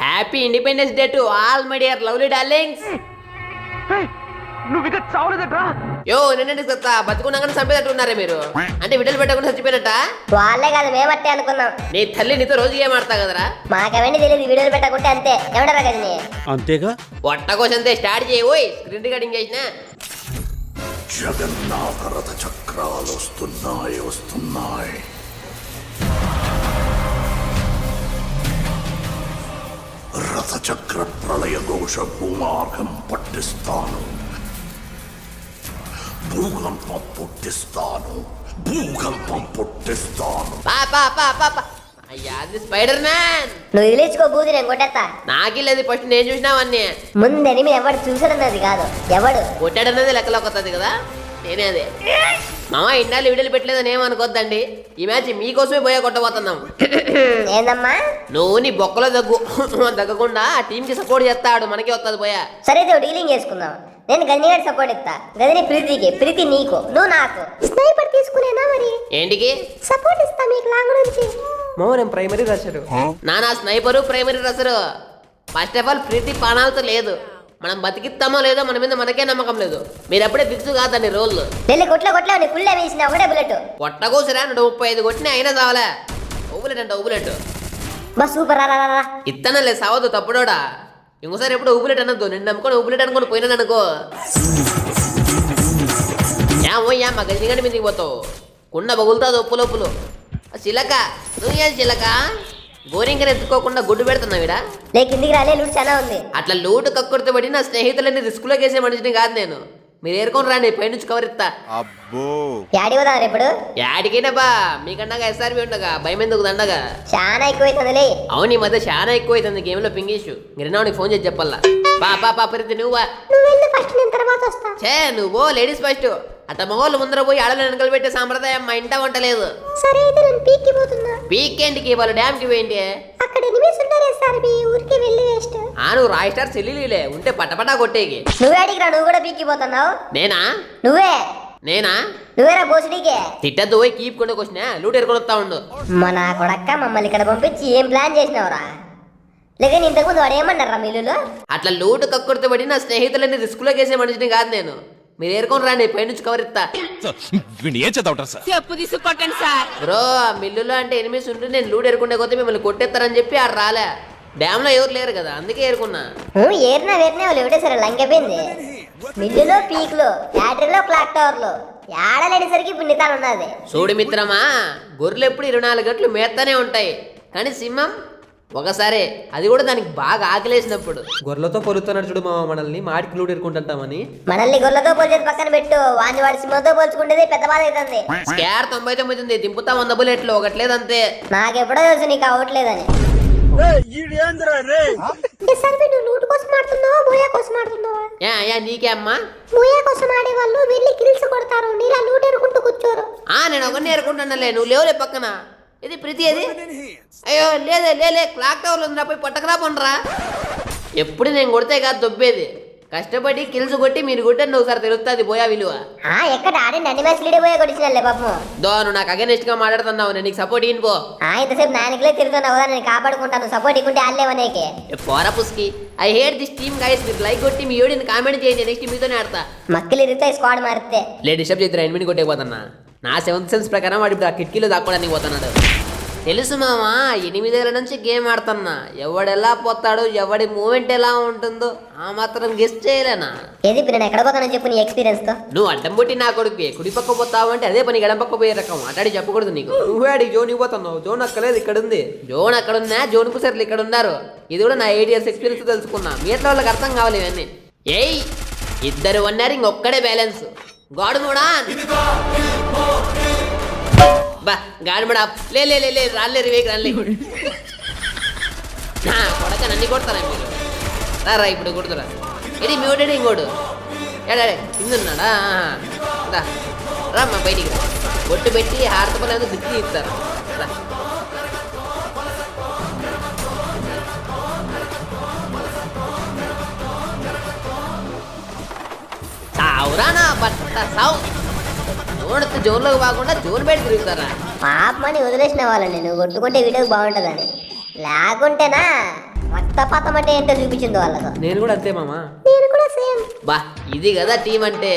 Happy independence day to all my dear lovely darlings. నువ్వు ఇక చావలేదట్రా? యో నిన్నండి సత్తా బతుకున్నాగానే చంపేటట్టు ఉన్నారే మీరు. అంటే విడలు పెట్టకుండా చచ్చిపోయినట్ట? వాళ్ళే కాదు మేమట్టే అనుకున్నాం. నీ తల్లి నీతో రోజు ఏం ఆడతా కదరా? మాకవన్నీ తెలియదు, వీడియోలు పెట్టకుంటే అంతే. ఎవడరా కదా అంతేగా. పొట్ట కోసంతే స్టార్ట్ చేయబోయ్. స్క్రీన్ రికార్డింగ్ చేసిన జగన్నాథ రథ చక్రాలు వస్తున్నాయి. రథచక్ర ప్రళయ ఘోష భూమార్గం పట్టిస్తాను. భూకంపం పుట్టిస్తాను. అయ్యా అది స్పైడర్ మ్యాన్. నువ్వు వదిలేసుకో బూది, నేను కొట్టేస్తా. నాకిలేదు ఫస్ట్ నేను చూసినావన్నీ. ముందని మీరు ఎవడు చూసాడన్నది కాదు, ఎవడు కొట్టాడన్నది లెక్కలోకి వస్తుంది కదా. నేనే అదే మామ ఇండాలి వీడియోలు పెట్టలేదని ఏమనుకోద్దండి. ఈ మ్యాచ్ మీకోసమే పోయా కొట్టబోతున్నాం. ఏందమ్మా నువ్వు నీ బొక్కలో దగ్గకుండా ఆ టీంకి సపోర్ట్ చేస్తాడు, మనకే వస్తుంది పోయా. సరే డీలింగ్ చేసుకుందాం. నేను గజని గారి సపోర్ట్ ఇస్తా. గజని ప్రీతికి, ప్రీతి నీకు, నువ్వు నాకు. స్నైపర్ తీసుకునేనా మరి? ఏంటికి సపోర్ట్ ఇస్తా మీకు లాంగ్ నుంచి. మౌనం ప్రైమరీ రషరు. నానా స్నైపరు ప్రైమరీ రసరు. ఫస్ట్ ఆఫ్ ఆల్ ప్రీతి పానాలతో లేదు. మనం బతికిస్తామో లేదో మన మీద మనకే నమ్మకం లేదు. మీరు అప్పుడే ఫిక్స్ కాదండి రోల్. వెళ్ళి కొట్లా ఫుల్ వేసిన ఒకటే బుల్లెట్. కొట్టకోసరా 35 కొట్టినా అయినా చావలే. ఓబులెట్ అంట ఓబులెట్. బస్ సూపర్ రా. ఇత్తనలే సావదు తప్పుడోడా. ఇంకోసారి ఎప్పుడు ఊబులెట్ అనద్దు. నిన్ను నమ్ముకొని ఊబులెట్ అనుకొని పోయినాను అనుకో. ఓయ్యా మా గజనిగండి మీదకి పోతావు. కుండ బగులుతుంది ఒప్పులోపులు. చిలక నువ్వు ఏది చిలక? గోరింకని ఎత్తుకోకుండా గుడ్డు పెడుతున్నావిడా? కిందికి రాలే, లూటు చాలా ఉంది. అట్లా లూటు కక్కుర్తి పడి నా స్నేహితులని రిస్క్లోకి వేసే మనిషిని కాదు నేను. మీరు ఏరుకొని రండి, పైనుంచి కవర్ ఇస్తా. యాడి పోదాం ఇప్పుడు? యాడికైనా బా, మీకన్నాగా ఎస్ఆర్బి ఉండగా భయం ఎందుకు దండగా. చాలా ఎక్కువైతుందిలే. అవును ఈ మధ్య చాలా ఎక్కువైతుంది గేమ్ లో పింగేషు. గిరినావునికి ఫోన్ చేసి చెప్పాలా. పాపా పరిధి నువ్వా? నువ్వు లేడీస్ ఫస్ట్. అట్ట మగవాళ్ళు ముందర పోయి ఆడలు వెనకలు పెట్టే సాంప్రదాయం మా ఇంట వంటలేదు. సరే అయితే నేను పీక్కి పోతున్నా. పీకేంటికి వాళ్ళు డ్యామ్ కి పోయింది. అక్కడ ఎనిమిస్ ఉంటారు ఎస్ఆర్బి, ఊరికి వెళ్ళి వేస్ట్. నువ్వు రాయ్ స్టార్ చెల్లిలే ఉంటే పటపటా కొట్టేకి. నువ్వు అడిగి రా, నువ్వు కూడా పీక్కి పోతున్నావు. నేనా? నువ్వేరా బోసుడికే. తిట్టద్దు పోయి కీప్ కొండకు వచ్చినా లూట్ ఎరుకొని వస్తా ఉండు. మన కొడక్క మమ్మల్ని ఇక్కడ పంపించి ఏం ప్లాన్ చేసినావురా? లేక ఇంతకుముందు వాడు ఏమన్నారా మీలో? అట్లా లూటు కక్కుర్తి పడి నా స్నేహితులని రిస్క్లోకి వేసే మనిషిని కాదు నేను. మీరు ఏరుకొని రండి, పైనుంచి కవర్ ఇస్తా. బ్రో మిల్లులో అంటే ఎనిమిస్ ఉంటే నేను లూట్ ఎరుకుంటే కొద్ది మిమ్మల్ని కొట్టేస్తారని చెప్పి ఆడు రాలే. డ్యామ్ లో ఎవరు లేరు కదా, అందుకే ఏరుకున్నా. ఏరినా వాళ్ళు ఎవడే సరే లంకపోయింది. మిల్లులో పీక్లో, ఫ్యాక్టరీలో, క్లాక్ టవర్ లో ఏడలేసరికి ఇప్పుడు నితాలు ఉన్నది. చూడు మిత్రమా, గొర్రెలు ఎప్పుడు 24 గంటలు మేస్తానే ఉంటాయి. కానీ సింహం ఒకసారి, అది కూడా దానికి బాగా ఆకలేసినప్పుడు. గొర్రెలతో పొలుతున్నాడు చూడు మామ, మనల్ని మాటికి లూట్ ఎరుకుంటామని. మనల్ని గొర్రెలతో పోల్చేది పక్కన పెట్టు, వాడి సింహంతో పోల్చుకుంటేది పెద్ద బాధ అవుతుంది. స్కార్ 99 ఉంది, దింపుతా 100 బుల్లెట్లు, ఒకట్లేదంతే. నాకెప్పుడో తెలుసు నీకు అవ్వట్లేదని. నీకే అమ్మా? నేను ఒకరిని ఏరుకుంటానులే, నువ్వు లేవులే పక్కన. ఇది ప్రీతి ఏది? అయ్యో లేదే క్లాక్ టవర్ ఉందిరా, పోయి పట్టకరా పండ్రా. ఎప్పుడు నేను కొడితే కాదు దొబ్బేది, కష్టపడి కిల్స్ కొట్టి మీరు కొట్టండి, ఒకసారి తెలుస్తుంది పోయా విలువ. ఎక్కడ ఆడండి అన్ని మ్యాచ్ లీడే పోయా కొట్టించాలే పాపం. నువ్వు నాకు అగెనిస్ట్ గా మాట్లాడుతున్నావు, నేను నీకు సపోర్ట్ ఇన్ పో. ఇంతసేపు నాయనకిలే తిరుగుతున్నావు కదా, నేను కాపాడుకుంటాను. సపోర్ట్ ఇకుంటే ఆడలేవనేకే పోరా పుస్కి. I hate this team guys. మీరు లైక్ కొట్టి మీ యోడిని కామెంట్ చేయండి, నెక్స్ట్ మీతోనే ఆడతా. మక్కలు ఇరుగుతాయి స్క్వాడ్ మారితే. డిస్టర్బ్ చేద్దరు, ఎనిమిది కొట్టేపోతున్నా. నా 7th సెన్స్ ప్రకారం వాడు ఇప్పుడు ఆ కిటికీలో దాక్కోడానికి పోతున్నాడు. తెలుసు మామా, 8 ఏళ్ళ నుంచి గేమ్ ఆడుతున్నా. ఎవడెలా పోతాడో, ఎవడి మూమెంట్ ఎలా ఉంటుందో ఆ మాత్రం గెస్ట్ చేయలేనా? ఏది నేను ఎక్కడ పోతానని చెప్పు నీ ఎక్స్పీరియన్స్ తో. నువ్వు అడ్డం పుట్టి నా కొడుకు కుడి పక్క పోతావు అంటే అదే పని ఎడం పక్క పోయే రకం. అటాడి చెప్పకూడదు నీకు. నువ్వే అడిగి జోన్ పోతున్నావు. జోన్ అక్కలేదు, ఇక్కడ ఉంది. జోన్ అక్కడ ఉన్నా, జోన్ కుసర్లు ఇక్కడ ఉన్నారు. ఇది కూడా నా 8 years ఎక్స్పీరియన్స్ తెలుసుకున్నా. మీట్లో వాళ్ళకి అర్థం కావాలి ఇవన్నీ. ఏయ్ ఇద్దరు ఉన్నారు, ఇంకొక్కడే బ్యాలెన్స్. గాడు కూడా బా గాడి మడా లే రాలేరు వేగి రాలే కొడక నన్ను కొడతారా మీరు? రా ఇప్పుడు కొడుతురా. ఇది మ్యూటెడ్ ఇంకోడు కిందున్నాడా? రామ్మా బయటికి రా. బొట్టు పెట్టి హారతపల్లి దిక్కి ఇస్తారు. సావురా నా బట్ట సావు. జోన్ జోన్లోకి కాకుండా జోన్ బయట తిరుగుతారా? పాపమని వదిలేసిన వాళ్ళని నువ్వు కొట్టుకుంటే వీడియో బాగుంటుందని. లేకుంటేనా రక్తపాతం అంటే ఏంటో చూపించింది వాళ్ళకు. నేను కూడా అంతే మామ. నేను కూడా సేమ్. బా ఇది కదా టీం అంటే,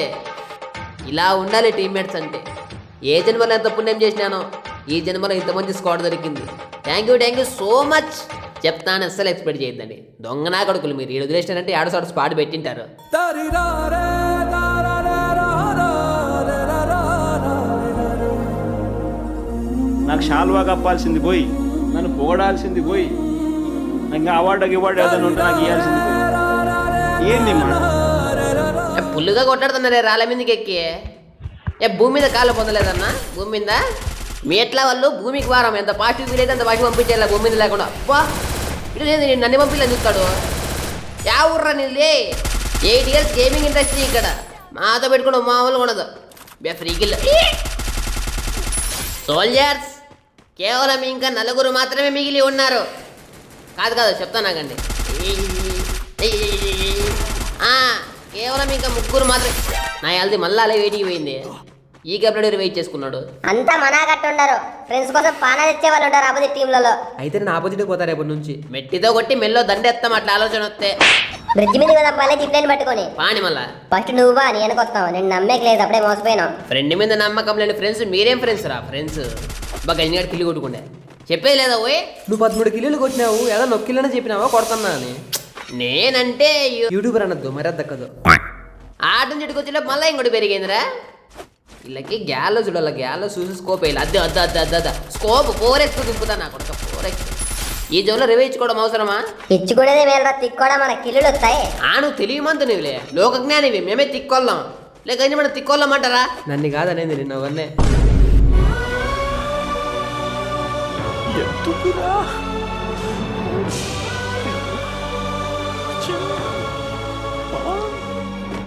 ఇలా ఉండాలి టీమ్మేట్స్ అంటే. ఏ జన్మలో ఎంత పుణ్యం చేసినానో ఈ జన్మలో ఇంత మంచి స్క్వాడ్ దొరికింది. Thank you so much. చెప్తాను, అస్సలు ఎక్స్పెక్ట్ చేయొద్దండి. దొంగ నా కొడుకులు మీరు ఈడు వదిలేసినారంటే ఏడో సాడు స్పాట్ పెట్టింటారు. నాకు షాల్వా కప్పాల్సింది పోయి, నన్ను పొగడాల్సింది పోయి, ఇంకా అవార్డు ఏదైనా ఉంటే నాకు ఇవ్వాల్సింది పోయి. ఏంది మా పుల్లుగా కొట్లాడుతున్నారే రాళ్ళ మీదకి ఎక్కి. భూమి మీద కాళ్ళు పొందలేదన్నా? భూమి మీద మీ ఎట్లా వాళ్ళు భూమికి వారం ఎంత పాజిటివ్ ఫీల్ అయితే అంత పాజిటివ్ పంపించేలా భూమి మీద లేకుండా. అబ్బా ఇటు లేదు, నేను నన్ను పంపించలేని చూస్తాడు. యా ఊర్రా నీళ్ళే. 8 years గేమింగ్ ఇండస్ట్రీ ఇక్కడ. మాతో పెట్టుకోవడం మామూలుగా ఉండదు. ఫ్రీకిల్ సోల్జర్స్ కేవలం ఇంకా 4 మాత్రమే మిగిలి ఉన్నారు. కాదు చెప్తాను నాకండి. కేవలం ఇంకా 3 మాత్రమే. నా హెల్త్ మళ్ళీ అలా వెయిట్కి పోయింది. ఈ కప్లెడర్ వెయిట్ చేసుకున్నాడు. అంతా మనాగట్టు ఉండరు, ఫ్రెండ్స్ కోసం పానాలు ఇచ్చే వాళ్ళు ఉంటారు ఆపోజిట్ టీంలలో. అయితే నేను ఆపోజిట్ పోతా రేపటి నుంచి. మెట్టితో కొట్టి మెల్లో దండెత్తాం అట్లా ఆలోచన వస్తే. బ్రిడ్జ్ మీద కదా పల్లె జిప్లైన్ పట్టుకొని పాని మళ్ళా ఫస్ట్ నువ్వు బా నేను వెనకొస్తావు. నేను నమ్మేకి లేదు, అప్పుడే మోసపోయినావు. ఫ్రెండ్ మీద నమ్మకం లేని ఫ్రెండ్స్ మీరేం ఫ్రెండ్స్ రా ఫ్రెండ్స్. బాగా గంజిగాడు కిల్లి కొట్టుకుంటే చెప్పేది లేదా ఓయ్. నువ్వు 13 కిలోలు కొట్టినావు, ఏదో నొక్కిళ్ళనే చెప్పినావా కొడుతున్నా అని. నేనంటే యూట్యూబర్ అనొద్దు, మరి అది దక్కదు. ఆట చెట్టుకు వచ్చేటప్పుడు మళ్ళీ ఇంకోటి పెరిగిందిరా. వీళ్ళకి గ్యాలో చూడాలి, గ్యాలో చూసి స్కోప్ వేయాలి. అద్దు స్కోప్ 4x దింపుతా నా కొడుకు. 4x ఈ జోన్లో రివేయించుకోవడం అవసరమా? ఇచ్చుకునేది మేలరా, తిక్కోడా మన కిల్లులు వస్తాయి. నువ్వు తెలియమంత నువ్వులే, లోకజ్ఞానివి. మేమే తిక్కొల్లాం లేక మనం తిక్కొల్లామంటారా? నన్ను కాదనేది నిన్న అవన్నీ.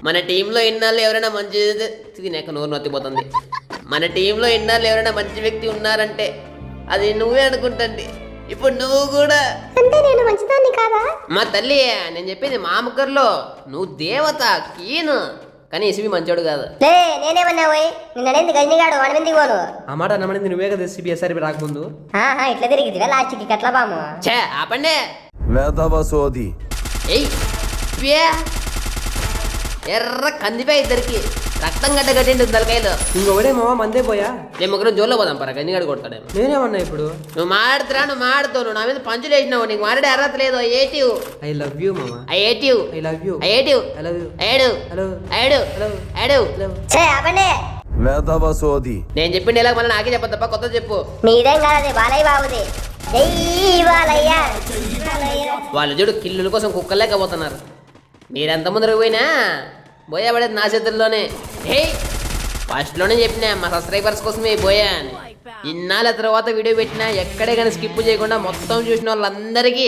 మన టీంలో ఇన్నాళ్ళు ఎవరైనా మంచి తినేక నోరు నొత్తిపోతుంది. మన టీంలో ఇన్నాళ్ళు ఎవరైనా మంచి వ్యక్తి ఉన్నారంటే అది నువ్వే అనుకుంటండి. ఇప్పుడు నువ్వు కూడా అంటే నేను మంచిదాన్ని కాదా? మా తల్లి, నేను చెప్పేది మా ముగ్గురులో నువ్వు దేవత కీను, కానీ ఇసివి మంచోడు కాదు. లే నేనేమన్నా పోయి నిన్ననేంది గజనిగాడు వాడి మందికి పోను. ఆ మాట అన్నమని నువ్వే కదా సిబిఎస్ఆర్బి రాకముందు. ఇట్లా తిరిగిదివే లాస్ట్కి కట్ల బాము. ఛే ఆపండే. వేదవసోది ఎయ్ ఎర్ర కందిపై ఇద్దరికి రక్తం గడ్డ కట్టిండు తలకాయలు. ఇంకొకడే మామ మందే పోయా. నేను ముగ్గురు జోల్లో పోదాం పరా, గంజిగాడు కొడతాడేమో. నేనేమన్నా ఇప్పుడు? నువ్వు మాట్లాడుతురా, నువ్వు మాడుతావు, నువ్వు నా మీద పంచులు వేసినావు. నీకు మాట్లాడే అర్హత లేదు. ఏటివ్ ఐ లవ్ యూ మామ. ఏటివ్ ఐ లవ్ యూ. ఏటివ్ ఐ లవ్ యూ. ఏడు హలో ఏడు హలో ఏడు. ఛే ఆపండి. వేదవసోది నేను చెప్పింది ఎలా మళ్ళీ నాకే చెప్పదు తప్ప కొత్త చెప్పు. మీదేం కాదు, బాలయ్య బాబుది. జై బాలయ్య. వాళ్ళు చూడు కిల్లుల కోసం కుక్కలేకపోతున్నారు. మీరెంత ముందరకు పోయినా పోయేపడేది నా చేతుల్లోనే. హే ఫస్ట్లోనే చెప్పినా మా సబ్స్క్రైబర్స్ కోసమే పోయా అని. ఇన్నాళ్ళ తర్వాత వీడియో పెట్టినా ఎక్కడే కానీ స్కిప్ చేయకుండా మొత్తం చూసిన వాళ్ళందరికీ